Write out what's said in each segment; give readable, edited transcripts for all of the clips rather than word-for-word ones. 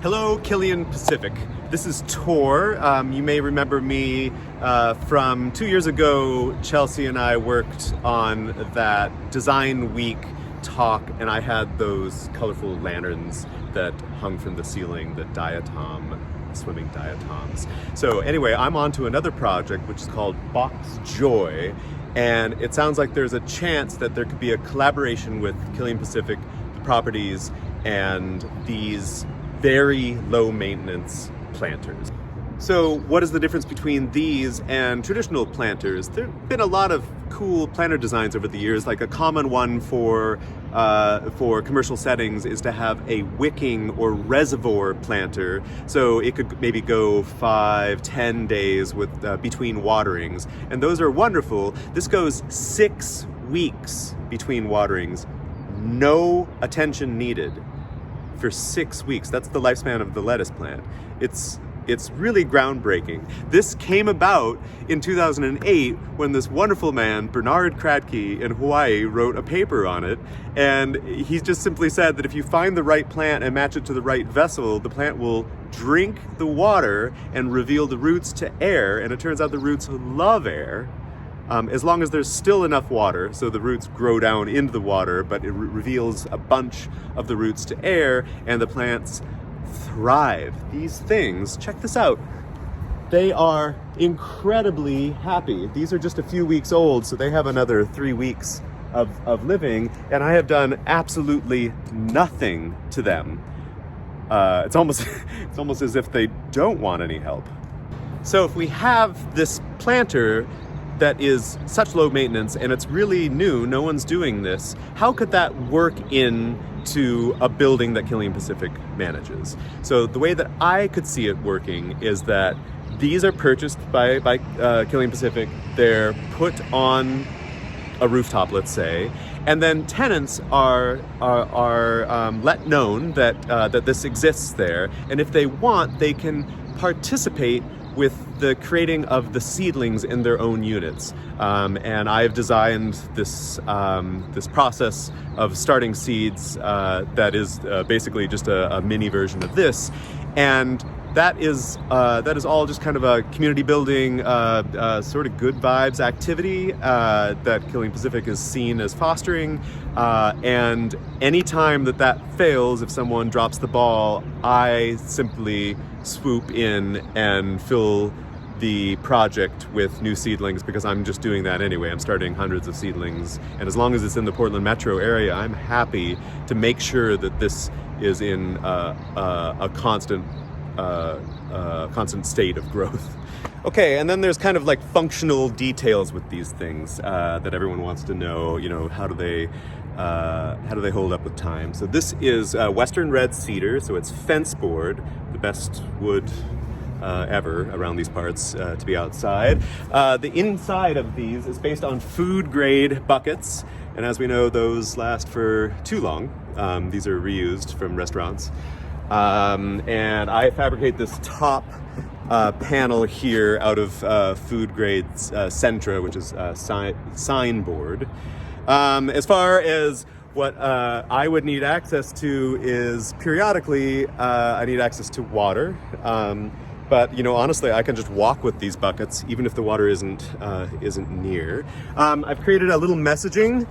Hello, Killian Pacific. This is Tor. You may remember me from 2 years ago. Chelsea and I worked on that Design Week talk, and I had those colorful lanterns that hung from the ceiling, the swimming diatoms. So anyway, I'm on to another project which is called Boxjoy, and it sounds like there's a chance that there could be a collaboration with Killian Pacific Properties and these very low maintenance planters. So what is the difference between these and traditional planters? There have been a lot of cool planter designs over the years. Like a common one for commercial settings is to have a wicking or reservoir planter. So it could maybe go 5-10 days with between waterings. And those are wonderful. This goes 6 weeks between waterings. No attention needed for 6 weeks. That's the lifespan of the lettuce plant. It's really groundbreaking. This came about in 2008 when this wonderful man, Bernard Kratke in Hawaii, wrote a paper on it. And he just simply said that if you find the right plant and match it to the right vessel, the plant will drink the water and reveal the roots to air. And it turns out the roots love air. As long as there's still enough water, so the roots grow down into the water, but it reveals a bunch of the roots to air, and the plants thrive. These things, check this out, they are incredibly happy. These are just a few weeks old, so they have another 3 weeks of living, and I have done absolutely nothing to them. It's almost as if they don't want any help. So if we have this planter that is such low maintenance and it's really new, no one's doing this, how could that work into a building that Killian Pacific manages? So the way that I could see it working is that these are purchased by Killian Pacific, they're put on a rooftop, let's say, and then tenants are let known that this exists there, and if they want, they can participate with the creating of the seedlings in their own units. And I've designed this process of starting seeds that is basically just a mini version of this. And that is all just kind of a community building, sort of good vibes activity that Killian Pacific is seen as fostering. And anytime that fails, if someone drops the ball, I simply swoop in and fill the project with new seedlings, because I'm just doing that anyway. I'm starting hundreds of seedlings, and as long as it's in the Portland metro area, I'm happy to make sure that this is in a constant state of growth. Okay, and then there's kind of like functional details with these things that everyone wants to know. You know, how do they hold up with time? So this is Western red cedar, so it's fence board, the best wood ever around these parts to be outside. The inside of these is based on food grade buckets, and as we know, those last for too long. These are reused from restaurants. And I fabricate this top panel here out of food grade Centra, which is sign board. As far as what I would need access to is periodically I need access to water. But you know, honestly, I can just walk with these buckets even if the water isn't near. I've created a little messaging.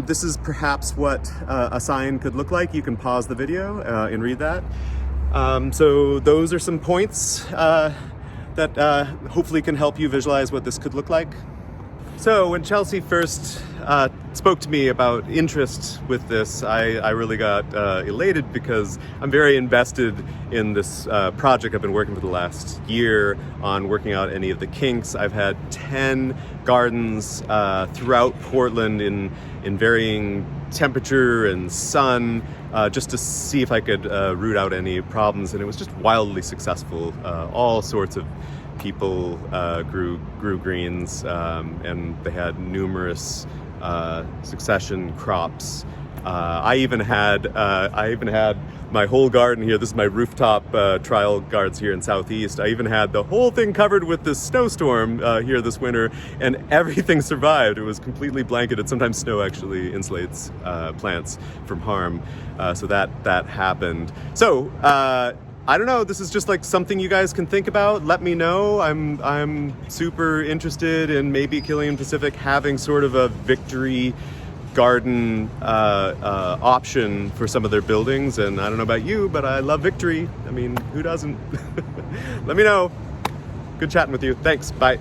This is perhaps what a sign could look like. You can pause the video and read that. So those are some points that hopefully can help you visualize what this could look like. So when Chelsea first spoke to me about interest with this, I really got elated, because I'm very invested in this project. I've been working for the last year on working out any of the kinks. I've had 10 gardens throughout Portland in varying temperature and sun, just to see if I could root out any problems, and it was just wildly successful. All sorts of people grew greens, and they had numerous succession crops. I even had my whole garden here. This is my rooftop trial gardens here in Southeast. I even had the whole thing covered with this snowstorm here this winter, and everything survived. It was completely blanketed. Sometimes snow actually insulates plants from harm, so that happened. So I don't know. This is just like something you guys can think about. Let me know. I'm super interested in maybe Killian Pacific having sort of a victory garden option for some of their buildings. And I don't know about you, but I love victory. I mean, who doesn't? Let me know. Good chatting with you. Thanks. Bye.